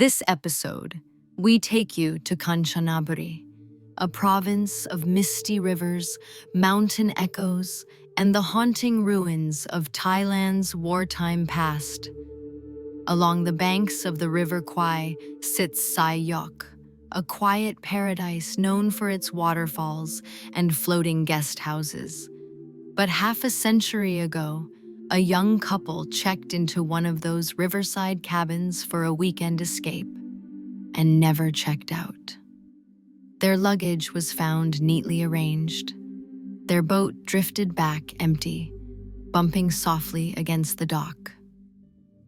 This episode, we take you to Kanchanaburi, a province of misty rivers, mountain echoes, and the haunting ruins of Thailand's wartime past. Along the banks of the River Kwai sits Sai Yok, a quiet paradise known for its waterfalls and floating guest houses. But half a century ago, a young couple checked into one of those riverside cabins for a weekend escape and never checked out. Their luggage was found neatly arranged. Their boat drifted back empty, bumping softly against the dock.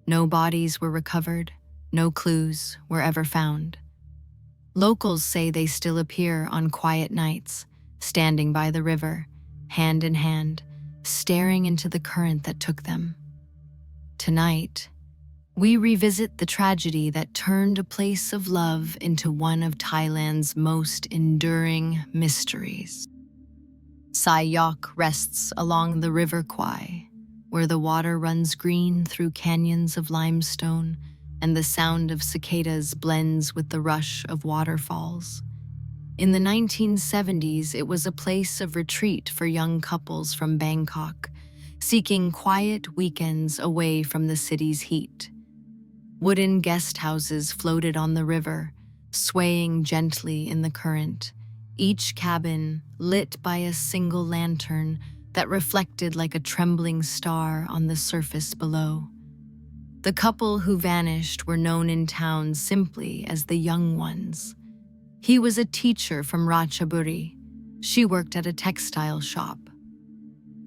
No bodies were recovered, no clues were ever found. Locals say they still appear on quiet nights, standing by the river, hand in hand, staring into the current that took them. Tonight, we revisit the tragedy that turned a place of love into one of Thailand's most enduring mysteries. Sai Yok rests along the River Kwai, where the water runs green through canyons of limestone and the sound of cicadas blends with the rush of waterfalls. In the 1970s, it was a place of retreat for young couples from Bangkok, seeking quiet weekends away from the city's heat. Wooden guest houses floated on the river, swaying gently in the current, each cabin lit by a single lantern that reflected like a trembling star on the surface below. The couple who vanished were known in town simply as the Young Ones. He was a teacher from Ratchaburi. She worked at a textile shop.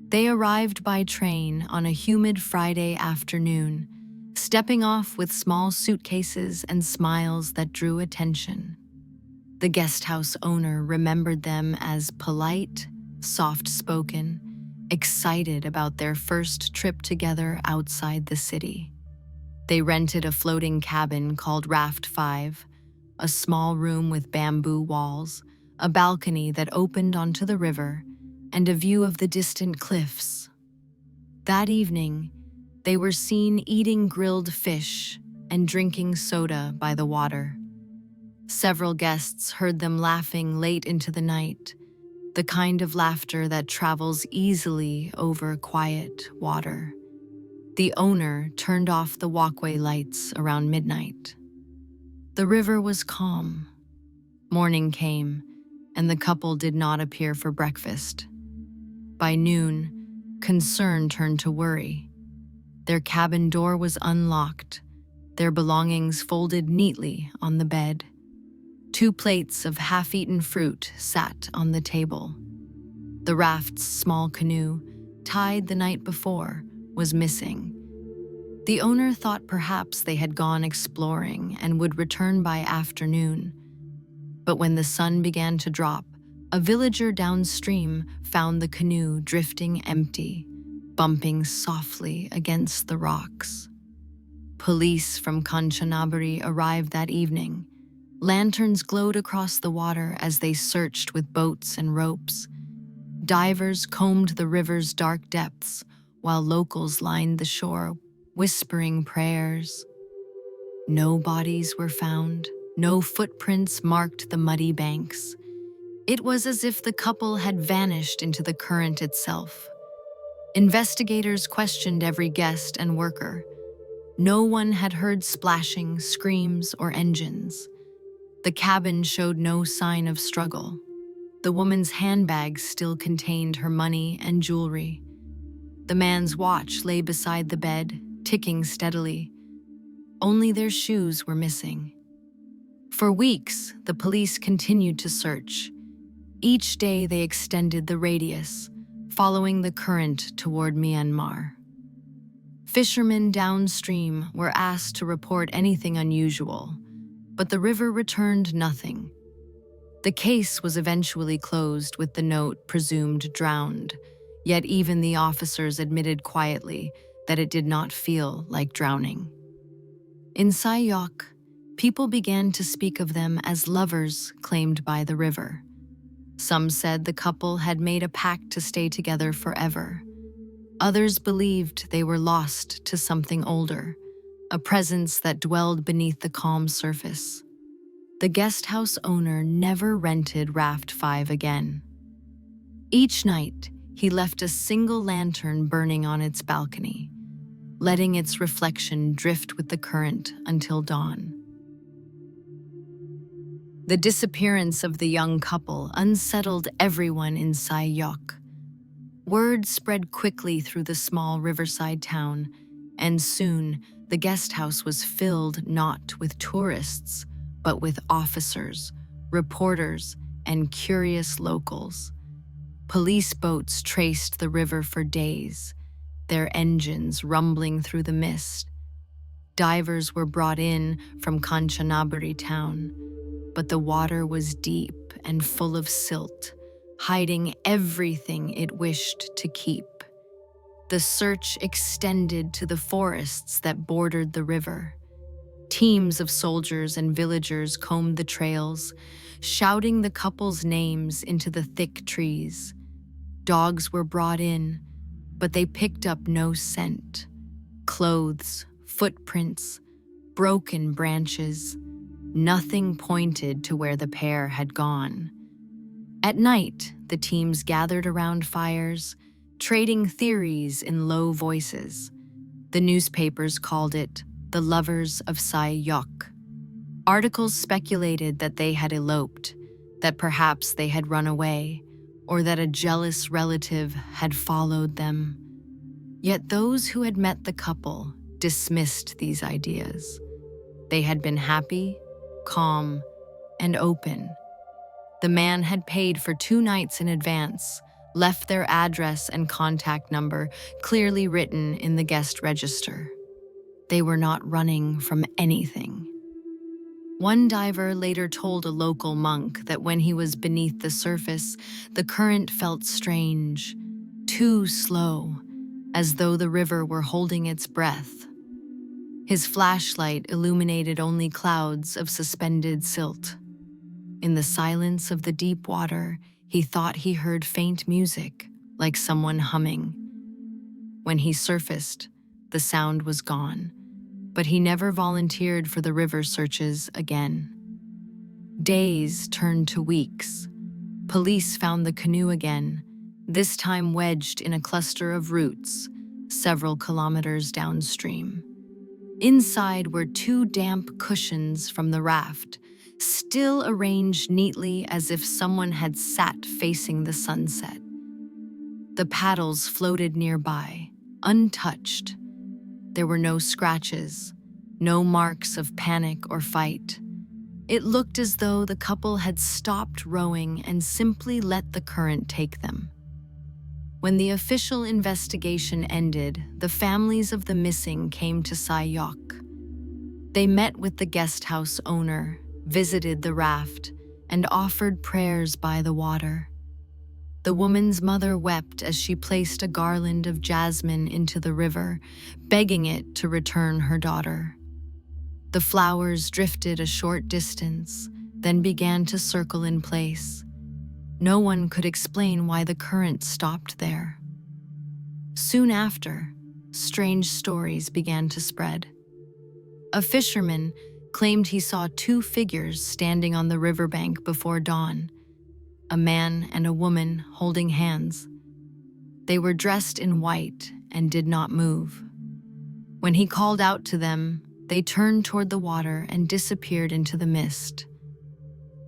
They arrived by train on a humid Friday afternoon, stepping off with small suitcases and smiles that drew attention. The guest house owner remembered them as polite, soft-spoken, excited about their first trip together outside the city. They rented a floating cabin called Raft 5, a small room with bamboo walls, a balcony that opened onto the river, and a view of the distant cliffs. That evening, they were seen eating grilled fish and drinking soda by the water. Several guests heard them laughing late into the night, the kind of laughter that travels easily over quiet water. The owner turned off the walkway lights around midnight. The river was calm. Morning came, and the couple did not appear for breakfast. By noon, concern turned to worry. Their cabin door was unlocked, their belongings folded neatly on the bed. 2 plates of half-eaten fruit sat on the table. The raft's small canoe, tied the night before, was missing. The owner thought perhaps they had gone exploring and would return by afternoon. But when the sun began to drop, a villager downstream found the canoe drifting empty, bumping softly against the rocks. Police from Kanchanaburi arrived that evening. Lanterns glowed across the water as they searched with boats and ropes. Divers combed the river's dark depths, while locals lined the shore, whispering prayers. No bodies were found, no footprints marked the muddy banks. It was as if the couple had vanished into the current itself. Investigators questioned every guest and worker. No one had heard splashing, screams, or engines. The cabin showed no sign of struggle. The woman's handbag still contained her money and jewelry. The man's watch lay beside the bed, ticking steadily. Only their shoes were missing. For weeks, the police continued to search. Each day they extended the radius, following the current toward Myanmar. Fishermen downstream were asked to report anything unusual, but the river returned nothing. The case was eventually closed with the note presumed drowned, yet even the officers admitted quietly that it did not feel like drowning. In Sai Yok, people began to speak of them as lovers claimed by the river. Some said the couple had made a pact to stay together forever. Others believed they were lost to something older, a presence that dwelled beneath the calm surface. The guest house owner never rented Raft 5 again. Each night, he left a single lantern burning on its balcony, letting its reflection drift with the current until dawn. The disappearance of the young couple unsettled everyone in Sai Yok. Word spread quickly through the small riverside town, and soon the guest house was filled not with tourists, but with officers, reporters, and curious locals. Police boats traced the river for days, their engines rumbling through the mist. Divers were brought in from Kanchanaburi town, but the water was deep and full of silt, hiding everything it wished to keep. The search extended to the forests that bordered the river. Teams of soldiers and villagers combed the trails, shouting the couple's names into the thick trees. Dogs were brought in, but they picked up no scent. Clothes, footprints, broken branches, nothing pointed to where the pair had gone. At night, the teams gathered around fires, trading theories in low voices. The newspapers called it the lovers of Sai Yok. Articles speculated that they had eloped, that perhaps they had run away, or that a jealous relative had followed them. Yet those who had met the couple dismissed these ideas. They had been happy, calm, and open. The man had paid for 2 nights in advance, left their address and contact number clearly written in the guest register. They were not running from anything. One diver later told a local monk that when he was beneath the surface, the current felt strange, too slow, as though the river were holding its breath. His flashlight illuminated only clouds of suspended silt. In the silence of the deep water, he thought he heard faint music, like someone humming. When he surfaced, the sound was gone, but he never volunteered for the river searches again. Days turned to weeks. Police found the canoe again, this time wedged in a cluster of roots, several kilometers downstream. Inside were 2 damp cushions from the raft, still arranged neatly as if someone had sat facing the sunset. The paddles floated nearby, untouched. There were no scratches, no marks of panic or fight. It looked as though the couple had stopped rowing and simply let the current take them. When the official investigation ended, the families of the missing came to Sai Yok. They met with the guest house owner, visited the raft, and offered prayers by the water. The woman's mother wept as she placed a garland of jasmine into the river, begging it to return her daughter. The flowers drifted a short distance, then began to circle in place. No one could explain why the current stopped there. Soon after, strange stories began to spread. A fisherman claimed he saw 2 figures standing on the riverbank before dawn, a man and a woman holding hands. They were dressed in white and did not move. When he called out to them, they turned toward the water and disappeared into the mist.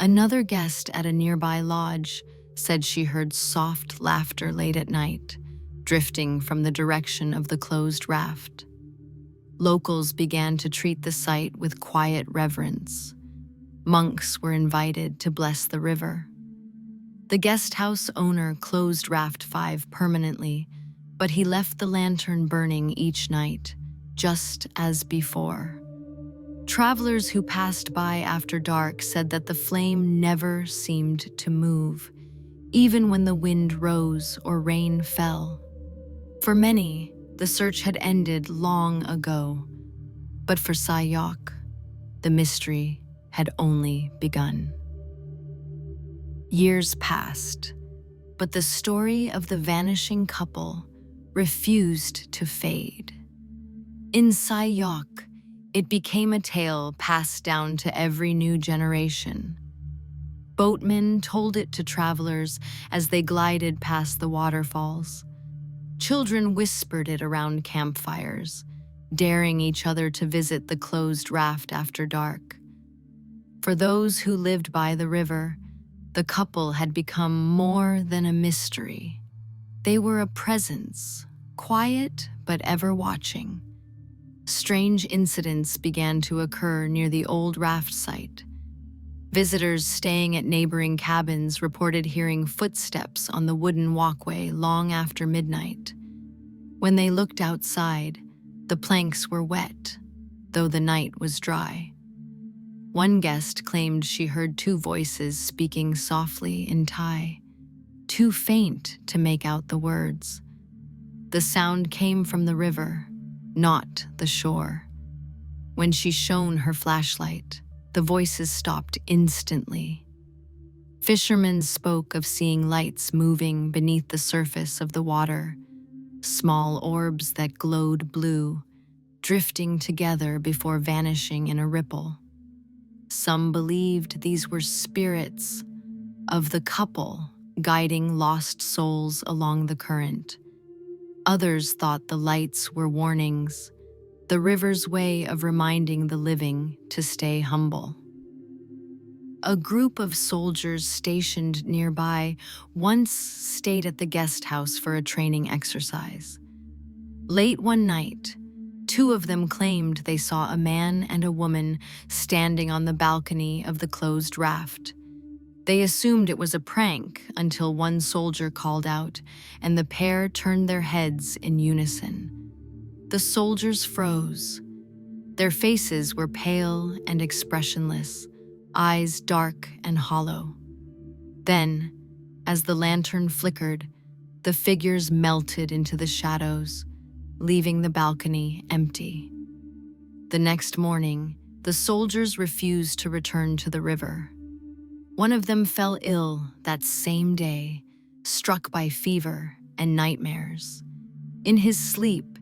Another guest at a nearby lodge said she heard soft laughter late at night, drifting from the direction of the closed raft. Locals began to treat the site with quiet reverence. Monks were invited to bless the river. The guest house owner closed Raft 5 permanently, but he left the lantern burning each night, just as before. Travelers who passed by after dark said that the flame never seemed to move, even when the wind rose or rain fell. For many, the search had ended long ago, but for Sai Yok, the mystery had only begun. Years passed, but the story of the vanishing couple refused to fade. In Sai Yok, It became a tale passed down to every new generation. Boatmen told it to travelers as they glided past the waterfalls. Children whispered it around campfires, daring each other to visit the closed raft after dark. For those who lived by the river, the couple had become more than a mystery. They were a presence, quiet but ever watching. Strange incidents began to occur near the old raft site. Visitors staying at neighboring cabins reported hearing footsteps on the wooden walkway long after midnight. When they looked outside, the planks were wet, though the night was dry. One guest claimed she heard two voices speaking softly in Thai, too faint to make out the words. The sound came from the river, not the shore. When she shone her flashlight, the voices stopped instantly. Fishermen spoke of seeing lights moving beneath the surface of the water, small orbs that glowed blue, drifting together before vanishing in a ripple. Some believed these were spirits of the couple guiding lost souls along the current. Others thought the lights were warnings, the river's way of reminding the living to stay humble. A group of soldiers stationed nearby once stayed at the guest house for a training exercise. Late one night, two of them claimed they saw a man and a woman standing on the balcony of the closed raft. They assumed it was a prank until one soldier called out, and the pair turned their heads in unison. The soldiers froze. Their faces were pale and expressionless, eyes dark and hollow. Then, as the lantern flickered, the figures melted into the shadows, leaving the balcony empty. The next morning, the soldiers refused to return to the river. One of them fell ill that same day, struck by fever and nightmares. In his sleep,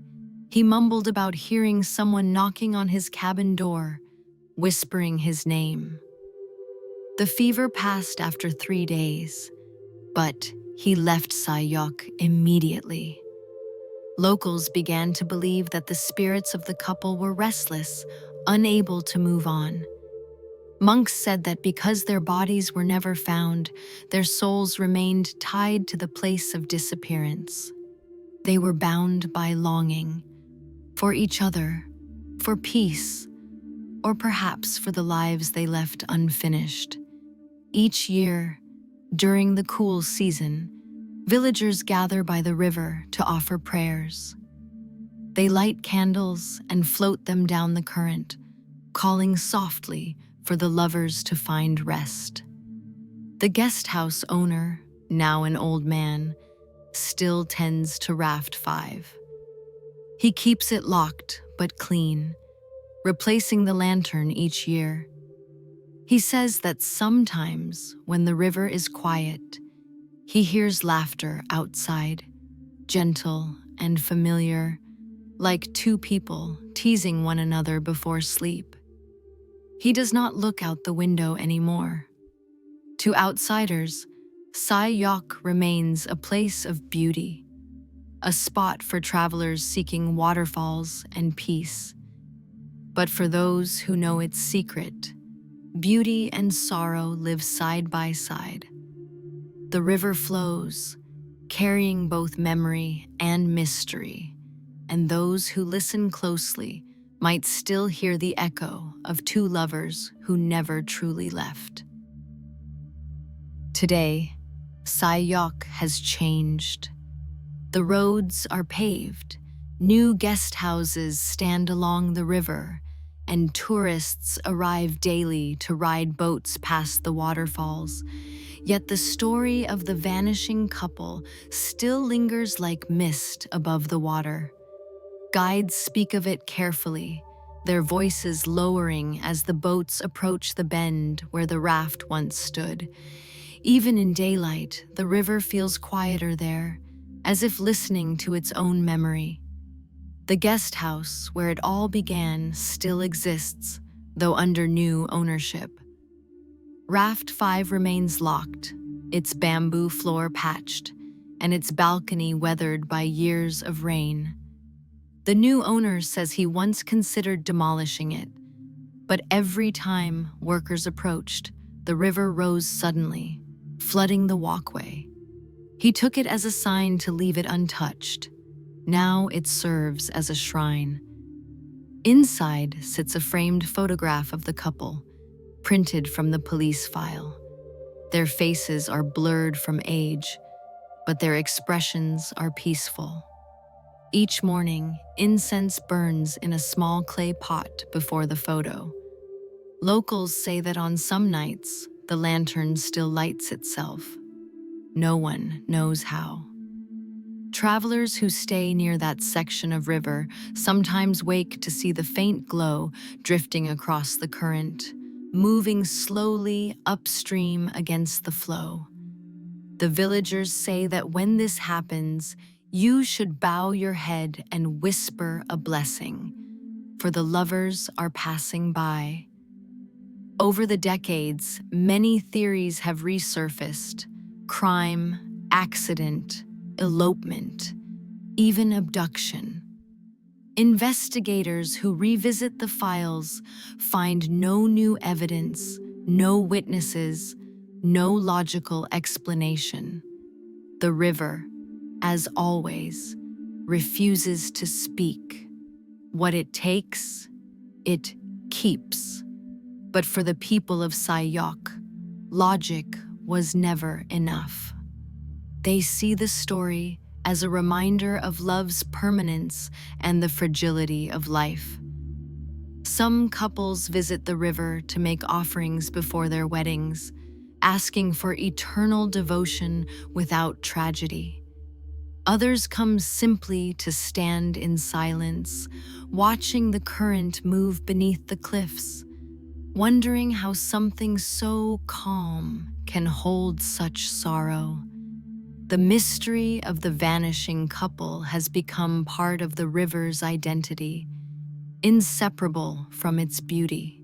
he mumbled about hearing someone knocking on his cabin door, whispering his name. The fever passed after 3 days, but he left Sai Yok immediately. Locals began to believe that the spirits of the couple were restless, unable to move on. Monks said that because their bodies were never found, their souls remained tied to the place of disappearance. They were bound by longing for each other, for peace, or perhaps for the lives they left unfinished. Each year, during the cool season, villagers gather by the river to offer prayers. They light candles and float them down the current, calling softly for the lovers to find rest. The guest house owner, now an old man, still tends to Raft 5. He keeps it locked but clean, replacing the lantern each year. He says that sometimes, when the river is quiet, he hears laughter outside, gentle and familiar, like two people teasing one another before sleep. He does not look out the window anymore. To outsiders, Sai Yok remains a place of beauty, a spot for travelers seeking waterfalls and peace. But for those who know its secret, beauty and sorrow live side by side. The river flows, carrying both memory and mystery, and those who listen closely might still hear the echo of two lovers who never truly left. Today, Sai Yok has changed. The roads are paved, new guest houses stand along the river, and tourists arrive daily to ride boats past the waterfalls. Yet the story of the vanishing couple still lingers like mist above the water. Guides speak of it carefully, their voices lowering as the boats approach the bend where the raft once stood. Even in daylight, the river feels quieter there, as if listening to its own memory. The guest house where it all began still exists, though under new ownership. Raft 5 remains locked, its bamboo floor patched, and its balcony weathered by years of rain. The new owner says he once considered demolishing it, but every time workers approached, the river rose suddenly, flooding the walkway. He took it as a sign to leave it untouched. Now it serves as a shrine. Inside sits a framed photograph of the couple, printed from the police file. Their faces are blurred from age, but their expressions are peaceful. Each morning, incense burns in a small clay pot before the photo. Locals say that on some nights, the lantern still lights itself. No one knows how. Travelers who stay near that section of river sometimes wake to see the faint glow drifting across the current, moving slowly upstream against the flow. The villagers say that when this happens, you should bow your head and whisper a blessing, for the lovers are passing by. Over the decades, many theories have resurfaced: crime, accident, elopement, even abduction. Investigators who revisit the files find no new evidence, no witnesses, no logical explanation. The river, as always, refuses to speak. What it takes, it keeps. But for the people of Sai Yok, logic was never enough. They see the story as a reminder of love's permanence and the fragility of life. Some couples visit the river to make offerings before their weddings, asking for eternal devotion without tragedy. Others come simply to stand in silence, watching the current move beneath the cliffs, wondering how something so calm can hold such sorrow. The mystery of the vanishing couple has become part of the river's identity, inseparable from its beauty.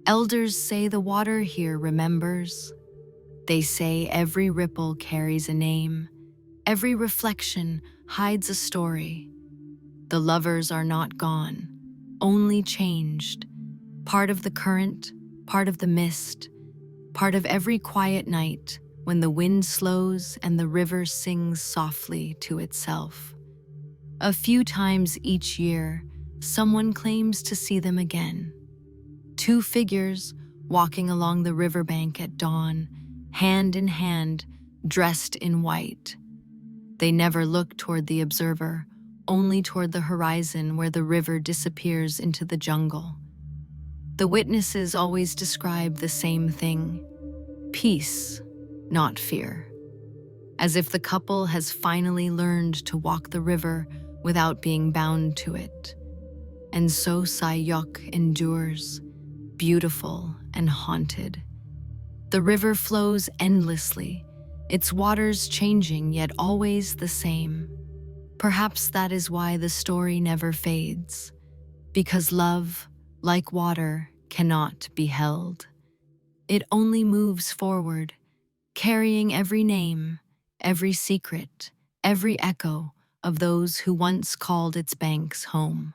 Elders say the water here remembers. They say every ripple carries a name, every reflection hides a story. The lovers are not gone, only changed, part of the current, part of the mist, part of every quiet night when the wind slows and the river sings softly to itself. A few times each year, someone claims to see them again. Two figures walking along the riverbank at dawn, hand in hand, dressed in white. They never look toward the observer, only toward the horizon where the river disappears into the jungle. The witnesses always describe the same thing: peace, not fear. As if the couple has finally learned to walk the river without being bound to it. And so Sai Yok endures, beautiful and haunted. The river flows endlessly, its waters changing yet always the same. Perhaps that is why the story never fades, because love, like water, cannot be held. It only moves forward, carrying every name, every secret, every echo of those who once called its banks home.